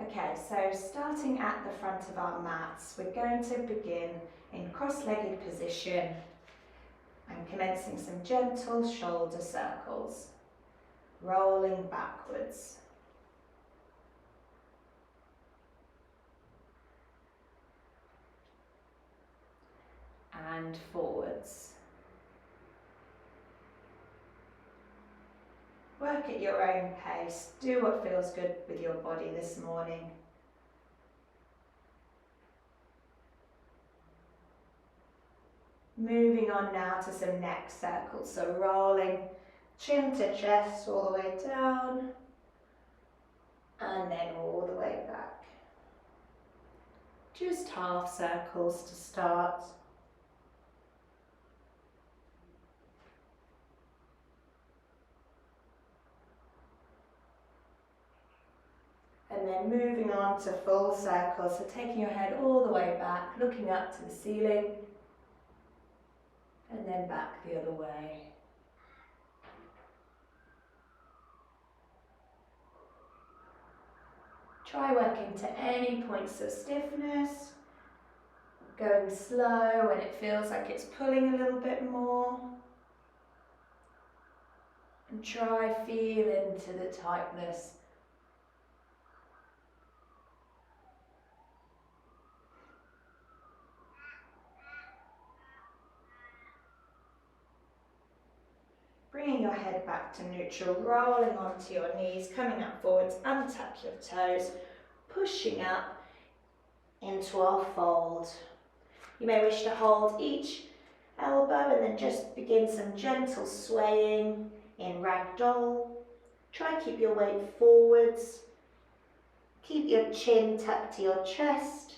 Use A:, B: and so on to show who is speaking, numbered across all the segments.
A: Okay, so starting at the front of our mats, we're going to begin in cross-legged position and commencing some gentle shoulder circles, rolling backwards. And forwards. Work at your own pace. Do what feels good with your body this morning. Moving on now to some neck circles. So rolling chin to chest all the way down and then all the way back. Just half circles to start. And then moving on to full circles, so taking your head all the way back, looking up to the ceiling, and then back the other way. Try working to any points of stiffness, going slow when it feels like it's pulling a little bit more. And try feel into the tightness. Bringing your head back to neutral, rolling onto your knees, coming up forwards, untuck your toes, pushing up into our fold. You may wish to hold each elbow and then just begin some gentle swaying in ragdoll. Try keep your weight forwards. Keep your chin tucked to your chest.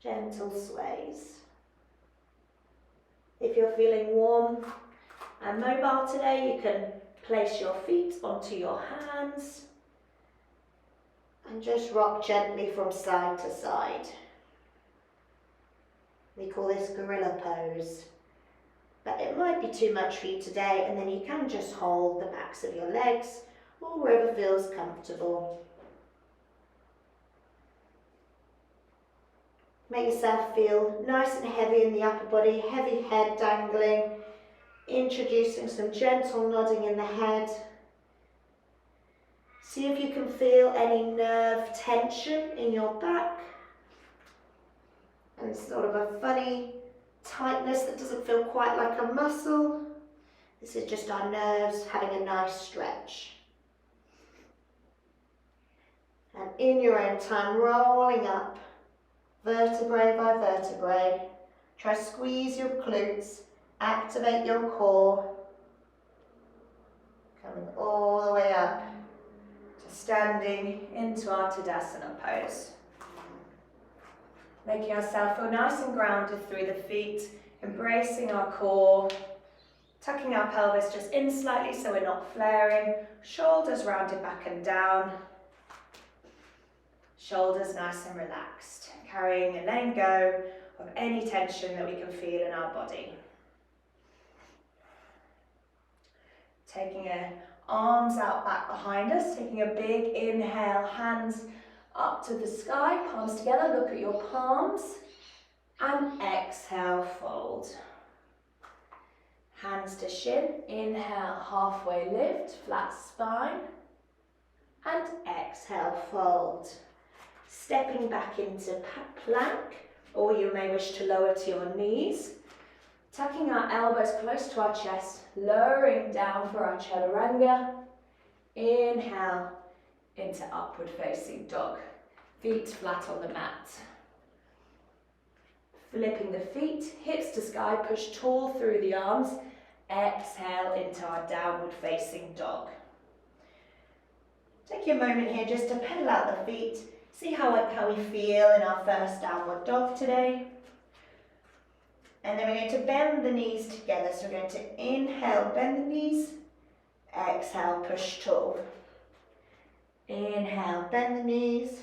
A: Gentle sways. If you're feeling warm and mobile today, you can place your feet onto your hands and just rock gently from side to side. We call this gorilla pose, but it might be too much for you today, and then you can just hold the backs of your legs or wherever feels comfortable. Make yourself feel nice and heavy in the upper body, heavy head dangling, introducing some gentle nodding in the head. See if you can feel any nerve tension in your back and sort of a funny tightness that doesn't feel quite like a muscle. This is just our nerves having a nice stretch. And in your own time, rolling up vertebrae by vertebrae. Try squeeze your glutes, activate your core. Coming all the way up to standing into our Tadasana pose. Making ourselves feel nice and grounded through the feet, embracing our core, tucking our pelvis just in slightly so we're not flaring, shoulders rounded back and down, shoulders nice and relaxed. Carrying and letting go of any tension that we can feel in our body. Taking our arms out back behind us, taking a big inhale, hands up to the sky, palms together, look at your palms, and exhale, fold. Hands to shin, inhale, halfway lift, flat spine, and exhale, fold. Stepping back into plank, or you may wish to lower to your knees. Tucking our elbows close to our chest, lowering down for our chaturanga. Inhale into upward facing dog. Feet flat on the mat. Flipping the feet, hips to sky, push tall through the arms. Exhale into our downward facing dog. Take a moment here just to pedal out the feet. See how we feel in our first downward dog today. And then we're going to bend the knees together. So we're going to inhale, bend the knees. Exhale, push tall. Inhale, bend the knees.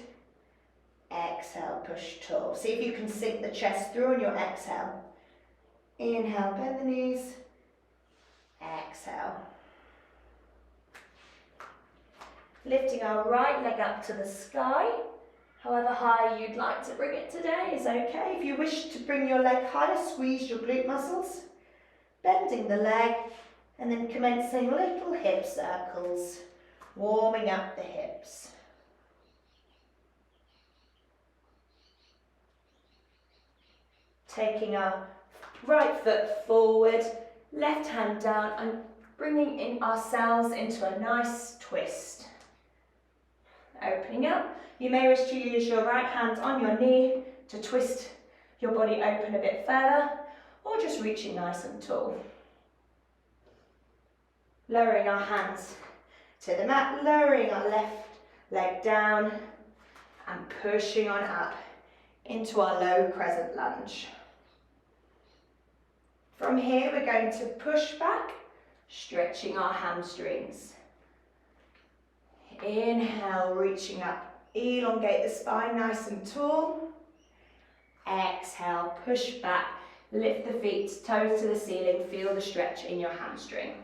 A: Exhale, push tall. See if you can sink the chest through on your exhale. Inhale, bend the knees. Exhale. Lifting our right leg up to the sky. However high you'd like to bring it today is okay. If you wish to bring your leg higher, squeeze your glute muscles. Bending the leg and then commencing little hip circles, warming up the hips. Taking our right foot forward, left hand down and bringing in ourselves into a nice twist. Opening up. You may wish to use your right hand on your knee to twist your body open a bit further, or just reaching nice and tall. Lowering our hands to the mat, lowering our left leg down and pushing on up into our low crescent lunge. From here we're going to push back, stretching our hamstrings. Inhale, reaching up, elongate the spine nice and tall. Exhale, push back, lift the feet, toes to the ceiling, feel the stretch in your hamstring.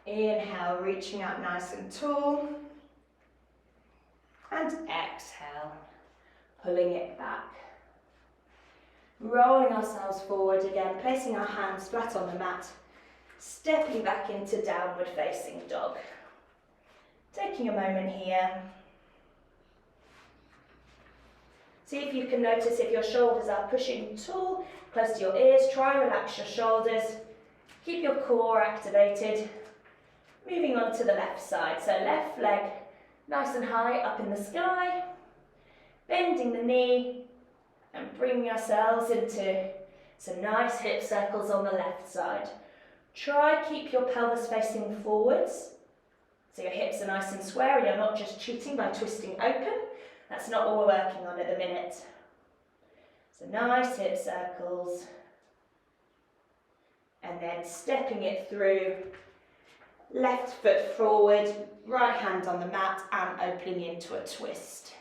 A: Inhale, reaching up nice and tall. And exhale, pulling it back. Rolling ourselves forward again, placing our hands flat on the mat, stepping back into downward facing dog. Taking a moment here. See if you can notice if your shoulders are pushing tall, close to your ears. Try and relax your shoulders. Keep your core activated. Moving on to the left side. So left leg nice and high up in the sky. Bending the knee and bringing ourselves into some nice hip circles on the left side. Try keep your pelvis facing forwards. So your hips are nice and square and you're not just cheating by twisting open. That's not what we're working on at the minute. So nice hip circles. And then stepping it through. Left foot forward, right hand on the mat and opening into a twist.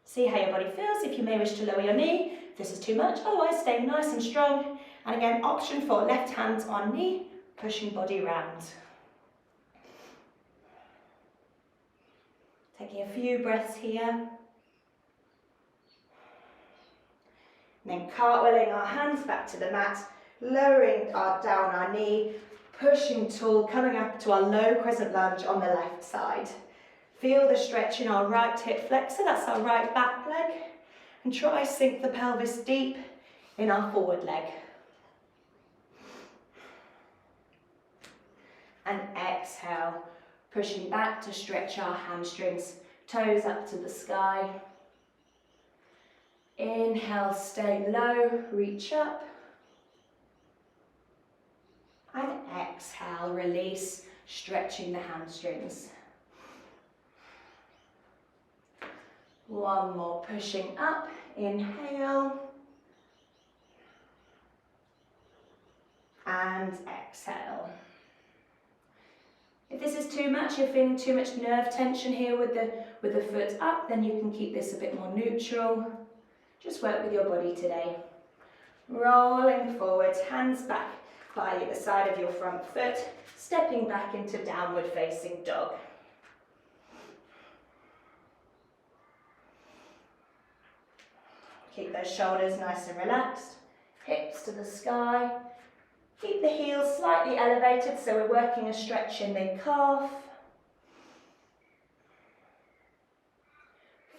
A: See how your body feels. If you may wish to lower your knee, if this is too much. Otherwise stay nice and strong. And again, option for left hand on knee, pushing body round. Taking a few breaths here. And then cartwheeling our hands back to the mat, lowering down our knee, pushing tall, coming up to our low crescent lunge on the left side. Feel the stretch in our right hip flexor, that's our right back leg. And try sink the pelvis deep in our forward leg. And exhale. Pushing back to stretch our hamstrings, toes up to the sky. Inhale, stay low, reach up. And exhale, release, stretching the hamstrings. One more, pushing up, inhale. And exhale. If this is too much, you're feeling too much nerve tension here with the foot up, then you can keep this a bit more neutral. Just work with your body today. Rolling forward, hands back by the side of your front foot, stepping back into downward facing dog. Keep those shoulders nice and relaxed, hips to the sky. Keep the heels slightly elevated, so we're working a stretch in the calf.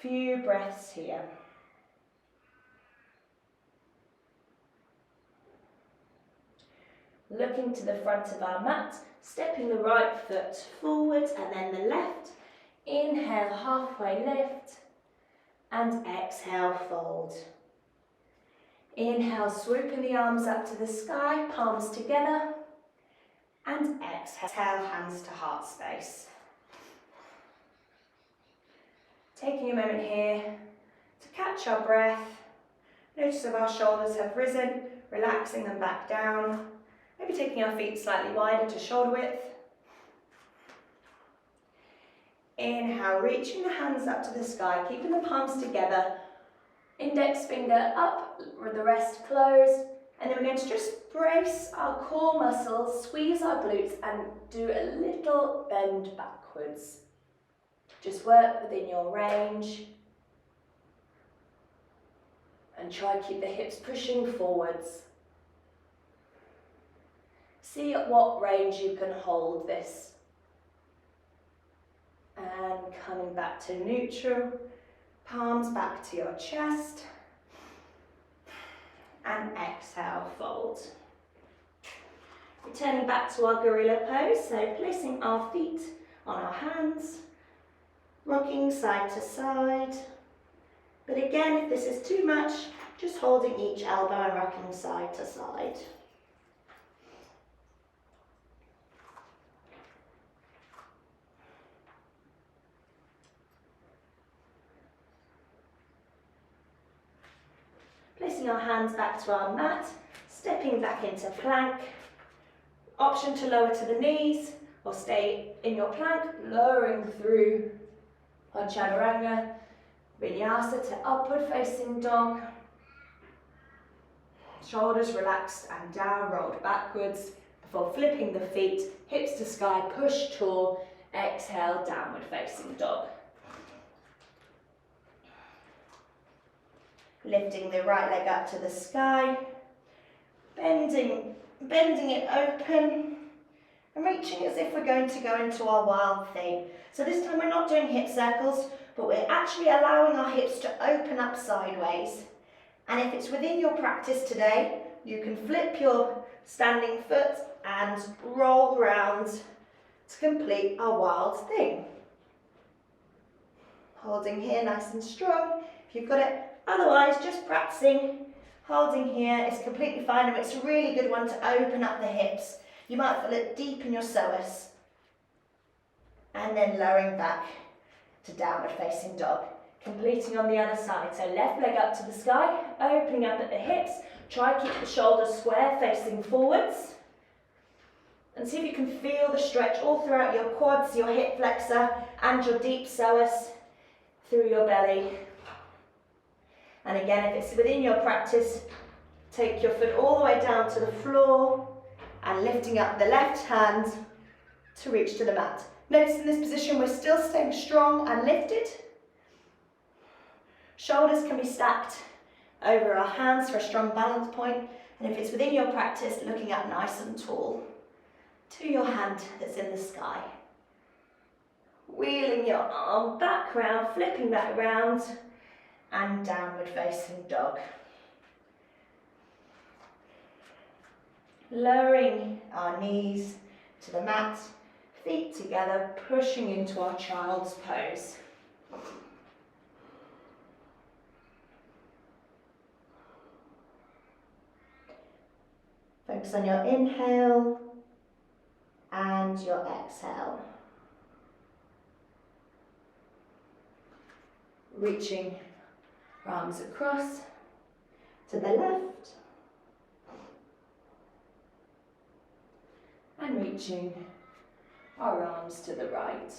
A: Few breaths here. Looking to the front of our mat, stepping the right foot forward and then the left. Inhale, halfway lift, and exhale, fold. Inhale, swooping the arms up to the sky, palms together, and exhale, hands to heart space. Taking a moment here to catch our breath. Notice if our shoulders have risen, relaxing them back down. Maybe taking our feet slightly wider to shoulder width. Inhale, reaching the hands up to the sky, keeping the palms together. Index finger up, with the rest closed. And then we're going to just brace our core muscles, squeeze our glutes and do a little bend backwards. backwards. Just work within your range and try to keep the hips pushing forwards. See at what range you can hold this. And coming back to neutral, palms back to your chest. And exhale, fold. Returning back to our gorilla pose, so placing our feet on our hands, rocking side to side. But again, if this is too much, just holding each elbow and rocking side to side. Placing our hands back to our mat, stepping back into plank. Option to lower to the knees or stay in your plank, lowering through our chaturanga, vinyasa to upward facing dog. Shoulders relaxed and down, rolled backwards before flipping the feet, hips to sky, push tall, exhale, downward facing dog. Lifting the right leg up to the sky, bending it open and reaching as if we're going to go into our wild thing. So this time we're not doing hip circles, but we're actually allowing our hips to open up sideways. And if it's within your practice today, you can flip your standing foot and roll round to complete our wild thing. Holding here nice and strong, if you've got it. Otherwise, just practicing, holding here is completely fine, and it's a really good one to open up the hips. You might feel it deep in your psoas. And then lowering back to downward facing dog. Completing on the other side. So left leg up to the sky, opening up at the hips. Try to keep the shoulders square, facing forwards. And see if you can feel the stretch all throughout your quads, your hip flexor, and your deep psoas through your belly. And again, if it's within your practice, take your foot all the way down to the floor and lifting up the left hand to reach to the mat. Notice in this position we're still staying strong and lifted. Shoulders can be stacked over our hands for a strong balance point. And if it's within your practice, looking up nice and tall to your hand that's in the sky. Wheeling your arm back round, flipping that round. And downward facing dog. Lowering our knees to the mat, feet together, pushing into our child's pose. Focus on your inhale and your exhale. Reaching arms across to the left and reaching our arms to the right.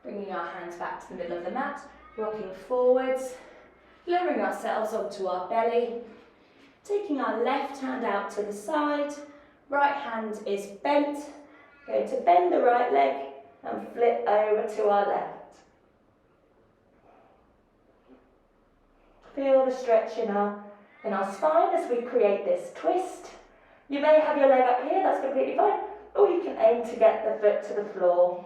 A: Bringing our hands back to the middle of the mat, rocking forwards, lowering ourselves onto our belly, taking our left hand out to the side, right hand is bent. Going to bend the right leg and flip over to our left. Feel the stretch in our spine as we create this twist. You may have your leg up here, that's completely fine, or you can aim to get the foot to the floor.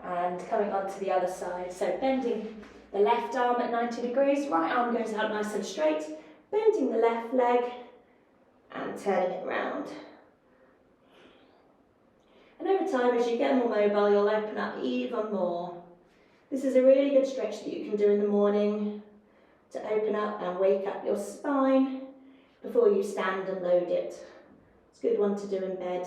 A: And coming on to the other side, so bending the left arm at 90 degrees, right arm goes out nice and straight, bending the left leg, and turning it round. And over time, as you get more mobile, you'll open up even more. This is a really good stretch that you can do in the morning to open up and wake up your spine before you stand and load it. It's a good one to do in bed.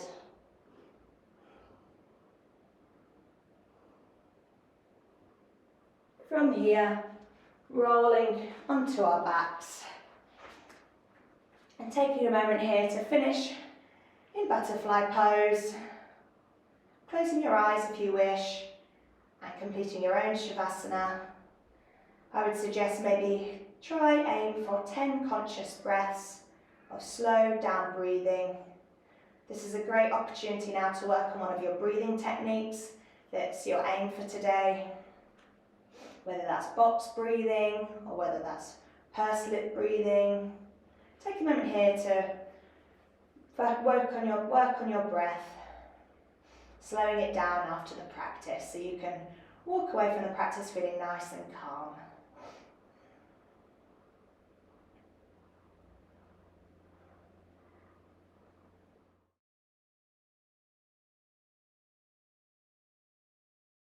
A: From here, rolling onto our backs. And taking a moment here to finish in butterfly pose, closing your eyes if you wish, and completing your own Shavasana, I would suggest maybe aim for 10 conscious breaths of slow down breathing. This is a great opportunity now to work on one of your breathing techniques that's your aim for today, whether that's box breathing or whether that's pursed lip breathing. Take a moment here to work on your breath, slowing it down after the practice so you can walk away from the practice feeling nice and calm.